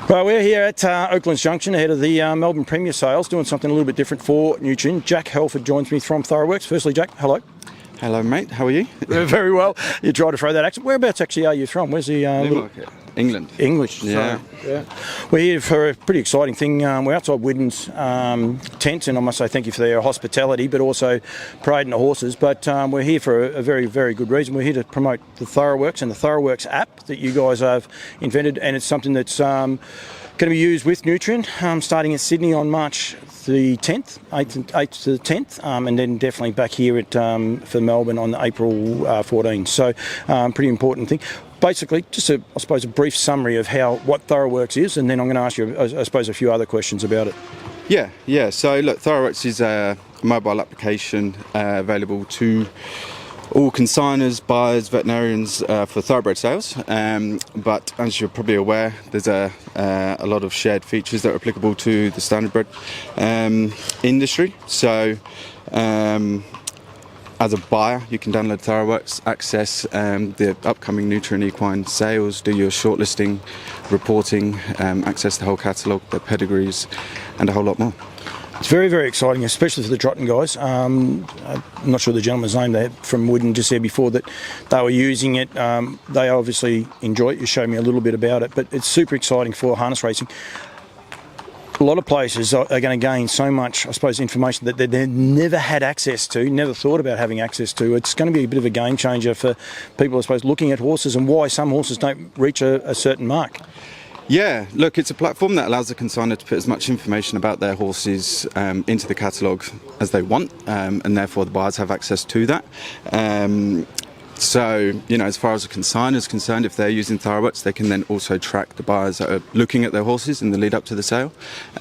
Well, we're here at Oaklands Junction ahead of the Melbourne Premier Sales, doing something a little bit different for Nutrien. Jack Helford joins me from Thoroughworks. Firstly, Jack, hello. Hello, mate. How are you? Very well. You try to throw that accent. Whereabouts actually are you from? Where's the England. English. Yeah. So, yeah. We're here for a pretty exciting thing. We're outside Widden's tent, and I must say thank you for their hospitality, but also parading the horses. But we're here for a very, very good reason. We're here to promote the Thoroughworks and the Thoroughworks app that you guys have invented, and it's something that's going to be used with Nutrien, starting in Sydney on March the 10th, 8th to the 10th, and then definitely back here at for Melbourne on April 14. So, pretty important thing. Basically, just I suppose a brief summary of what Thoroughworks is, and then I'm going to ask you, I suppose, a few other questions about it. Yeah. So look, Thoroughworks is a mobile application available to all consigners, buyers, veterinarians for thoroughbred sales. But as you're probably aware, there's a lot of shared features that are applicable to the standardbred industry. So as a buyer, you can download Thoroughworks, access the upcoming Nutrien Equine sales, do your shortlisting, reporting, access the whole catalogue, the pedigrees, and a whole lot more. It's very, very exciting, especially for the trotting guys. I'm not sure the gentleman's name there from Widden just said before that they were using it. They obviously enjoy it. You showed me a little bit about it, but it's super exciting for harness racing. A lot of places are going to gain so much, I suppose, information that they never had access to, never thought about having access to. It's going to be a bit of a game changer for people, I suppose, looking at horses and why some horses don't reach a certain mark. Yeah, look, it's a platform that allows the consignor to put as much information about their horses into the catalogue as they want, and therefore the buyers have access to that. So, as far as the consignor is concerned, if they're using Thoroughworks, they can then also track the buyers that are looking at their horses in the lead up to the sale,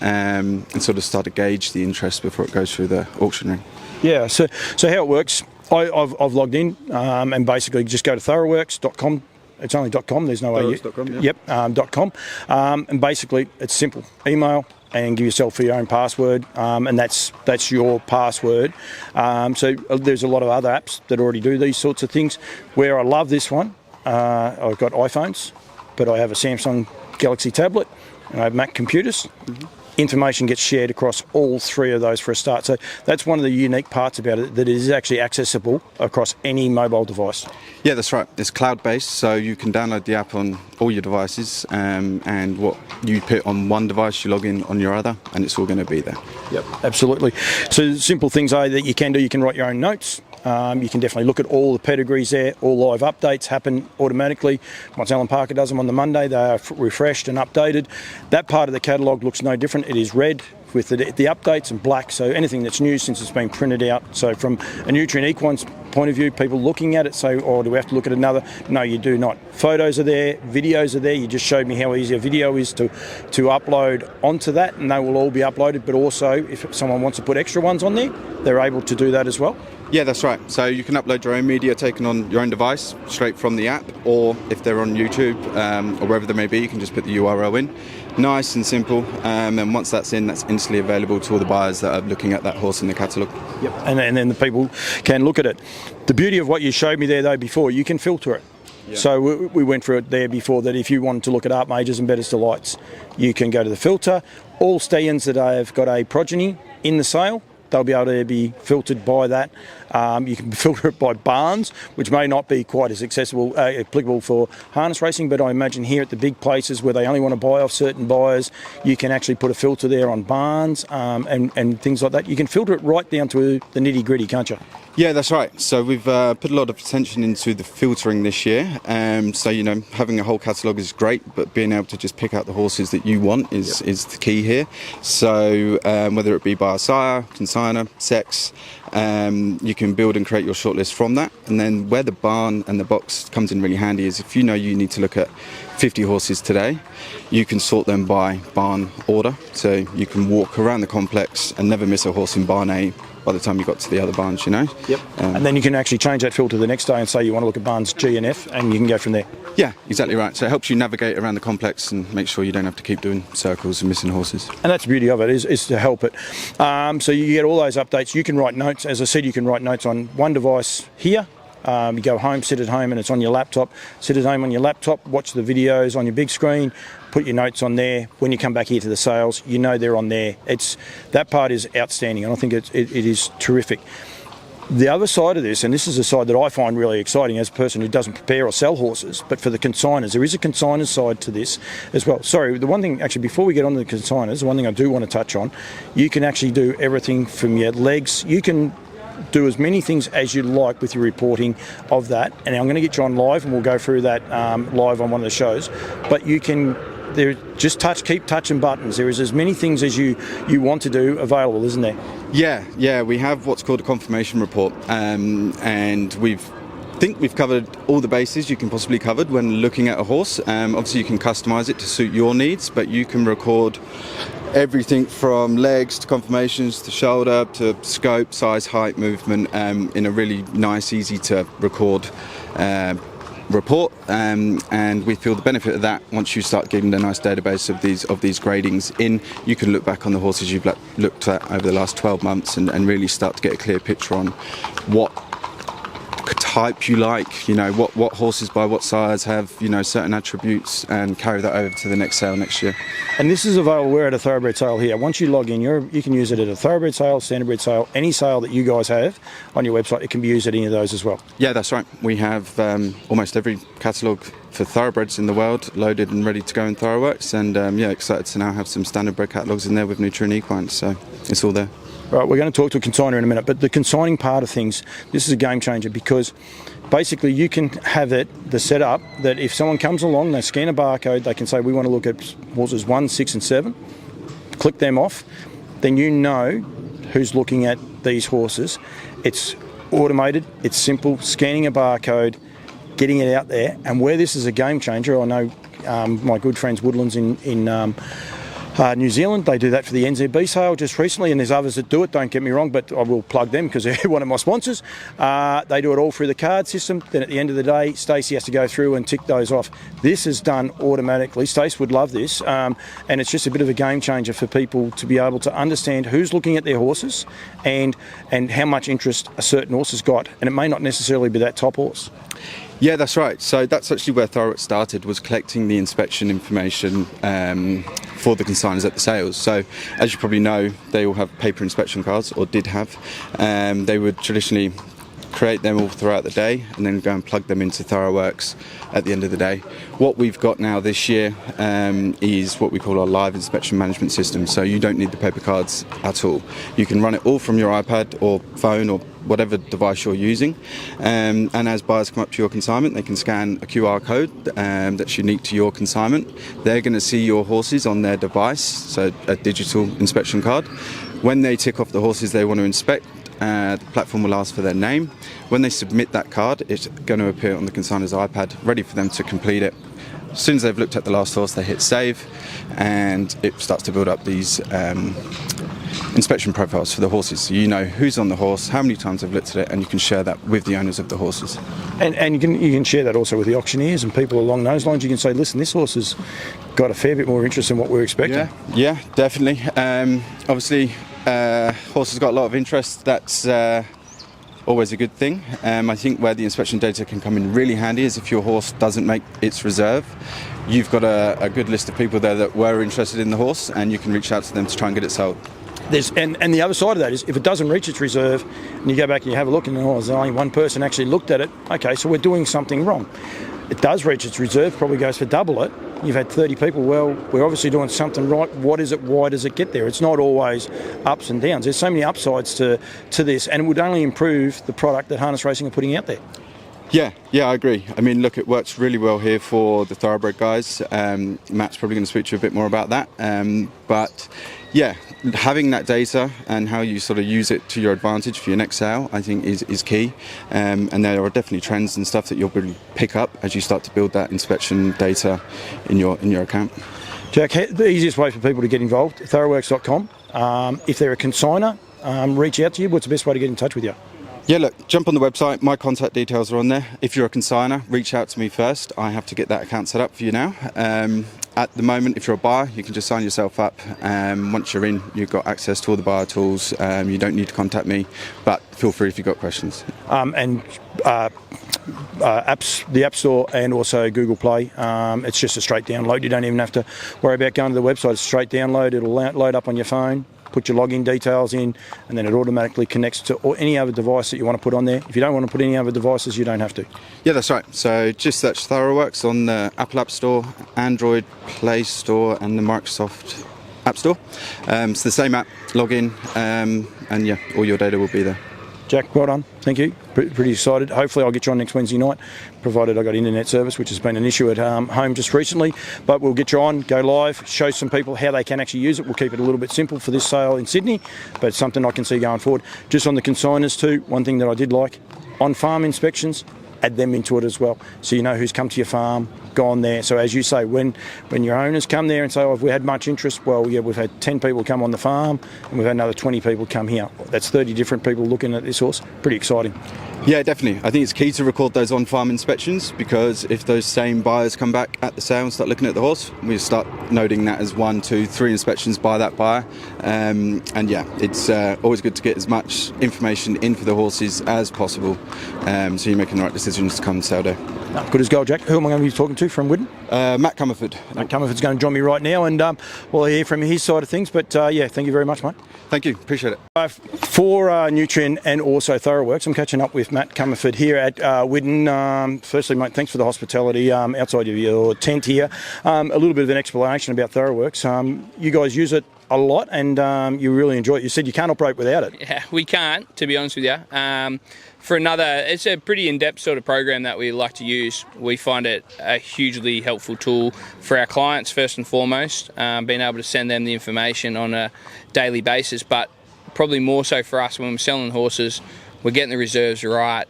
and sort of start to gauge the interest before it goes through the auction ring. Yeah, so how it works, I've logged in and basically just go to thoroughworks.com. It's only .com, there's no way. Yeah. Yep, .com. And basically, it's simple. Email and give yourself your own password, and that's your password. So there's a lot of other apps that already do these sorts of things. Where I love this one, I've got iPhones, but I have a Samsung Galaxy tablet, and I have Mac computers. Mm-hmm. Information gets shared across all three of those for a start. So that's one of the unique parts about it, that it is actually accessible across any mobile device. Yeah, that's right. It's cloud-based, so you can download the app on all your devices, and what you put on one device, you log in on your other, and it's all going to be there. Yep, absolutely. So simple things are that you can do. You can write your own notes. You can definitely look at all the pedigrees there. All live updates happen automatically. Once Alan Parker does them on the Monday, they are refreshed and updated. That part of the catalogue looks no different. It is red with the updates and black, so anything that's new since it's been printed out. So from a Nutrien Equine's point of view, people looking at it say, oh, do we have to look at another? No, you do not. Photos are there, videos are there. You just showed me how easy a video is to upload onto that, and they will all be uploaded. But also, if someone wants to put extra ones on there, they're able to do that as well. Yeah, that's right. So you can upload your own media taken on your own device straight from the app, or if they're on YouTube or wherever they may be, you can just put the URL in. Nice and simple, and once that's in, that's instantly available to all the buyers that are looking at that horse in the catalogue. Yep, and then the people can look at it. The beauty of what you showed me there, though, before, you can filter it. Yep. So we went through it there before, that if you wanted to look at art majors and betters delights, you can go to the filter. All stallions that have got a progeny in the sale, they'll be able to be filtered by that. You can filter it by barns, which may not be quite as applicable for harness racing, but I imagine here at the big places where they only want to buy off certain buyers, you can actually put a filter there on barns and things like that. You can filter it right down to the nitty-gritty, can't you? Yeah, that's right. So we've put a lot of attention into the filtering this year. So, having a whole catalogue is great, but being able to just pick out the horses that you want is the key here. So whether it be by sire, consigner, sex, you can build and create your shortlist from that. And then where the barn and the box comes in really handy is if you need to look at 50 horses today, you can sort them by barn order. So you can walk around the complex and never miss a horse in barn A by the time you got to the other barns, Yep. And then you can actually change that filter the next day and say you want to look at barns G and F, and you can go from there. Yeah, exactly right. So it helps you navigate around the complex and make sure you don't have to keep doing circles and missing horses. And that's the beauty of it, is to help it. So you get all those updates. You can write notes. As I said, you can write notes on one device here. You go home, sit at home, and it's on your laptop. Sit at home on your laptop, watch the videos on your big screen, put your notes on there. When you come back here to the sales, you know they're on there. That part is outstanding, and I think it is terrific. The other side of this, and this is a side that I find really exciting as a person who doesn't prepare or sell horses, but for the consigners, there is a consigner side to this as well. Sorry, the one thing, actually, before we get on to the consigners, the one thing I do want to touch on, you can actually do everything from your legs. You can do as many things as you like with your reporting of that, and I'm going to get you on live, and we'll go through that live on one of the shows. But you can keep touching buttons. There is as many things as you want to do available, isn't there? Yeah, we have what's called a confirmation report, and we've covered all the bases you can possibly cover when looking at a horse. Obviously you can customise it to suit your needs, but you can record everything from legs to conformations to shoulder to scope, size, height, movement, in a really nice, easy to record report, and we feel the benefit of that. Once you start getting a nice database of these gradings in, you can look back on the horses you've looked at over the last 12 months and really start to get a clear picture on what type you like, what horses by what size have certain attributes, and carry that over to the next sale next year. And this is available. We're at a thoroughbred sale here. Once you log in, you can use it at a thoroughbred sale, standardbred sale, any sale that you guys have on your website. It can be used at any of those as well. Yeah, that's right. We have almost every catalogue for thoroughbreds in the world loaded and ready to go in Thoroughworks, and excited to now have some standardbred catalogues in there with Nutrien Equine, so it's all there. Right, we're going to talk to a consigner in a minute, but the consigning part of things, this is a game changer, because basically you can have the setup that if someone comes along, they scan a barcode, they can say, we want to look at horses 1, 6 and 7, click them off, then you know who's looking at these horses. It's automated, it's simple, scanning a barcode, getting it out there. And where this is a game changer, I know my good friends Woodlands in New Zealand, they do that for the NZB sale just recently, and there's others that do it, don't get me wrong, but I will plug them because they're one of my sponsors. They do it all through the card system. Then at the end of the day, Stacey has to go through and tick those off. This is done automatically. Stacey would love this, and it's just a bit of a game changer for people to be able to understand who's looking at their horses and how much interest a certain horse has got, and it may not necessarily be that top horse. Yeah, that's right. So that's actually where Thoroughworks started, was collecting the inspection information for the consigners at the sales. So as you probably know, they all have paper inspection cards, or did have. They would traditionally create them all throughout the day and then go and plug them into Thoroughworks at the end of the day. What we've got now this year is what we call our live inspection management system. So you don't need the paper cards at all. You can run it all from your iPad or phone or whatever device you're using, and as buyers come up to your consignment, they can scan a QR code that's unique to your consignment. They're going to see your horses on their device, so a digital inspection card. When they tick off the horses they want to inspect, the platform will ask for their name. When they submit that card, it's going to appear on the consigner's iPad, ready for them to complete it. As soon as they've looked at the last horse, they hit save, and it starts to build up these inspection profiles for the horses, so you know who's on the horse, how many times they've looked at it, and you can share that with the owners of the horses. And you can share that also with the auctioneers and people along those lines. You can say, listen, this horse has got a fair bit more interest than what we're expecting. Yeah, definitely. Obviously, horse has got a lot of interest. That's always a good thing. I think where the inspection data can come in really handy is if your horse doesn't make its reserve. You've got a good list of people there that were interested in the horse, and you can reach out to them to try and get it sold. And the other side of that is, if it doesn't reach its reserve and you go back and you have a look and there's only one person actually looked at it, okay, so we're doing something wrong. It does reach its reserve, probably goes for double it. You've had 30 people, well, we're obviously doing something right. What is it? Why does it get there? It's not always ups and downs. There's so many upsides to this, and it would only improve the product that Harness Racing are putting out there. Yeah, I agree. I mean, look, it works really well here for the thoroughbred guys. Matt's probably going to speak to you a bit more about that. But yeah, having that data and how you sort of use it to your advantage for your next sale, I think is key. And there are definitely trends and stuff that you'll really pick up as you start to build that inspection data in your account. Jack, the easiest way for people to get involved, thoroughworks.com. If they're a consigner, reach out to you. What's the best way to get in touch with you? Yeah, look, jump on the website. My contact details are on there. If you're a consigner, reach out to me first. I have to get that account set up for you now. at the moment, if you're a buyer, you can just sign yourself up. Once you're in, you've got access to all the buyer tools. You don't need to contact me, but feel free if you've got questions. Apps, the App Store and also Google Play. It's just a straight download. You don't even have to worry about going to the website. It's a straight download. It'll load up on your phone, put your login details in, and then it automatically connects to any other device that you want to put on there. If you don't want to put any other devices, you don't have to. Yeah, that's right. So just search Thoroughworks on the Apple App Store, Android Play Store and the Microsoft App Store. It's the same app, log in, and yeah, all your data will be there. Jack, well done. Thank you. Pretty excited. Hopefully I'll get you on next Wednesday night, provided I got internet service, which has been an issue at home just recently. But we'll get you on, go live, show some people how they can actually use it. We'll keep it a little bit simple for this sale in Sydney, but it's something I can see going forward. Just on the consigners too, one thing that I did like, on farm inspections, add them into it as well. So you know who's come to your farm, gone there. So as you say, when your owners come there and say, oh, have we had much interest? Well, yeah, we've had 10 people come on the farm and we've had another 20 people come here. That's 30 different people looking at this horse. Pretty exciting. Yeah, definitely. I think it's key to record those on-farm inspections, because if those same buyers come back at the sale and start looking at the horse, we start noting that as 1, 2, 3 inspections by that buyer. And yeah, it's always good to get as much information in for the horses as possible, so you're making the right decisions to come sale day. Good as gold, Jack. Who am I going to be talking to from Widden? Matt Comerford. Matt Comerford's going to join me right now, and we'll hear from his side of things. But yeah, thank you very much, mate. Thank you. Appreciate it. For Nutrien and also Thoroughworks, I'm catching up with Matt Comerford here at Widden. Firstly, mate, thanks for the hospitality outside of your tent here. A little bit of an explanation about Thoroughworks. You guys use it a lot and you really enjoy it. You said you can't operate without it. Yeah, we can't, to be honest with you. It's a pretty in-depth sort of program that we like to use. We find it a hugely helpful tool for our clients, first and foremost, being able to send them the information on a daily basis, but probably more so for us when we're selling horses, we're getting the reserves right,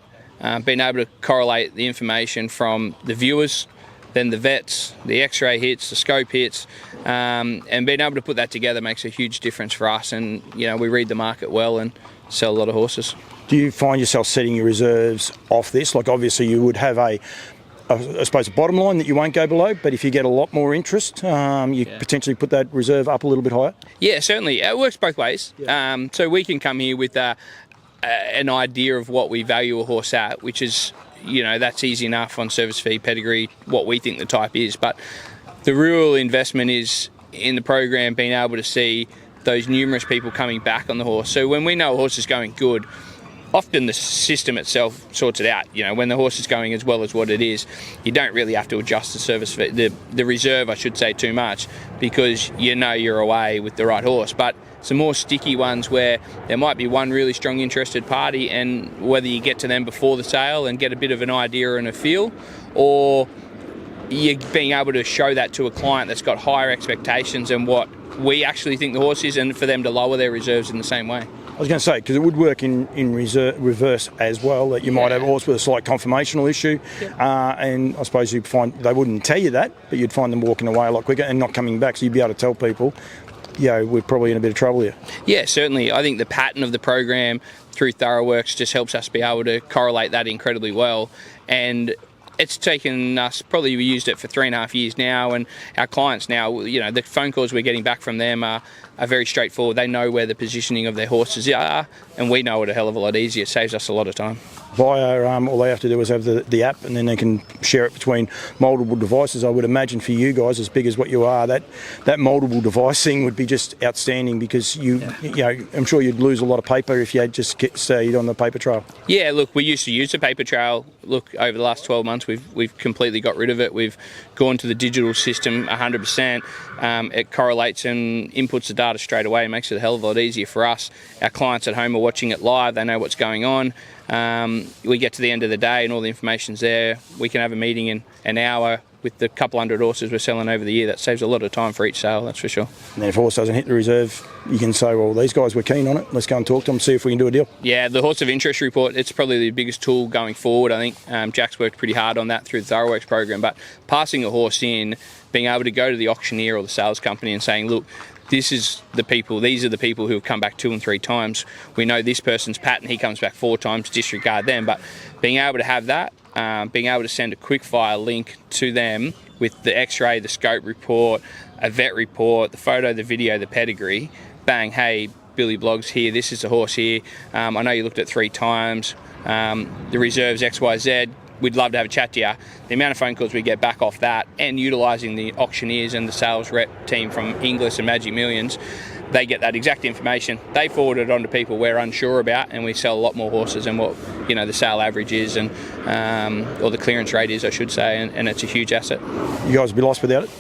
being able to correlate the information from the viewers, then the vets, the x-ray hits, the scope hits, and being able to put that together makes a huge difference for us. And you know, we read the market well and sell a lot of horses. Do you find yourself setting your reserves off this? Like obviously you would have I suppose a bottom line that you won't go below, but if you get a lot more interest, potentially put that reserve up a little bit higher? Yeah, certainly. It works both ways. Yeah. So we can come here with an idea of what we value a horse at, which is, you know, that's easy enough on service fee, pedigree, what we think the type is. But the real investment is in the program being able to see those numerous people coming back on the horse. So when we know a horse is going good, often the system itself sorts it out. You know, when the horse is going as well as what it is, you don't really have to adjust the service fee, the reserve, I should say, too much, because you know you're away with the right horse. But some more sticky ones where there might be one really strong interested party, and whether you get to them before the sale and get a bit of an idea and a feel, or you're being able to show that to a client that's got higher expectations than what we actually think the horse is, and for them to lower their reserves in the same way. I was going to say, because it would work in reverse as well, that you might have a horse with a slight conformational issue, and I suppose you'd find they wouldn't tell you that, but you'd find them walking away a lot quicker and not coming back, so you'd be able to tell people, yeah, we're probably in a bit of trouble here. Yeah, certainly. I think the pattern of the program through Thoroughworks just helps us be able to correlate that incredibly well. And it's taken us, probably we used it for 3.5 years now, and our clients now, you know, the phone calls we're getting back from them are very straightforward. They know where the positioning of their horses are, and we know it a hell of a lot easier. It saves us a lot of time. Via, all they have to do is have the app, and then they can share it between multiple devices. I would imagine for you guys, as big as what you are, that multiple device thing would be just outstanding, because you know, I'm sure you'd lose a lot of paper if you had just stayed on the paper trail. Yeah, look, we used to use the paper trail. Look, over the last 12 months, we've completely got rid of it. We've gone to the digital system 100%. It correlates and inputs the data straight away. It makes it a hell of a lot easier for us. Our clients at home are watching it live. They know what's going on. We get to the end of the day and all the information's there. We can have a meeting in an hour with the couple hundred horses we're selling over the year. That saves a lot of time for each sale, that's for sure. And then if a horse doesn't hit the reserve, you can say, well, these guys were keen on it. Let's go and talk to them, see if we can do a deal. Yeah, the Horse of Interest report, it's probably the biggest tool going forward. I think Jack's worked pretty hard on that through the Thoroughworks program, but passing a horse in, being able to go to the auctioneer or the sales company and saying, look, these are the people who have come back 2 and 3 times. We know this person's pattern, he comes back 4 times, disregard them. But being able to have that being able to send a quick fire link to them with the x-ray, the scope report, a vet report, the photo, the video, the pedigree, bang, hey, Billy Bloggs here, this is the horse here, I know you looked at 3 times, the reserves XYZ, we'd love to have a chat to you. The amount of phone calls we get back off that, and utilising the auctioneers and the sales rep team from Inglis and Magic Millions, they get that exact information. They forward it on to people we're unsure about, and we sell a lot more horses than what the sale average is, and or the clearance rate is, I should say, and it's a huge asset. You guys would be lost without it?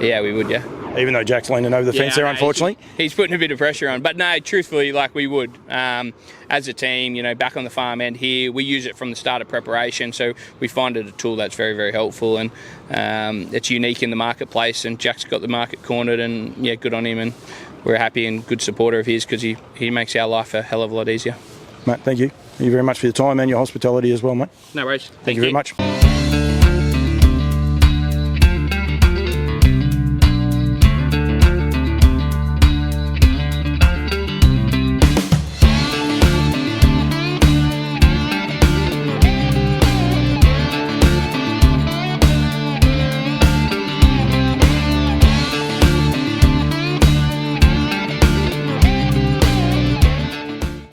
Yeah, we would, yeah. Even though Jack's leaning over the fence there, unfortunately. He's putting a bit of pressure on. But no, truthfully, we would. As a team, back on the farm end here, we use it from the start of preparation. So we find it a tool that's very, very helpful. And it's unique in the marketplace. And Jack's got the market cornered. And, yeah, good on him. And we're a happy and good supporter of his because he makes our life a hell of a lot easier. Mate, thank you. Thank you very much for your time and your hospitality as well, mate. No worries. Thank you very much.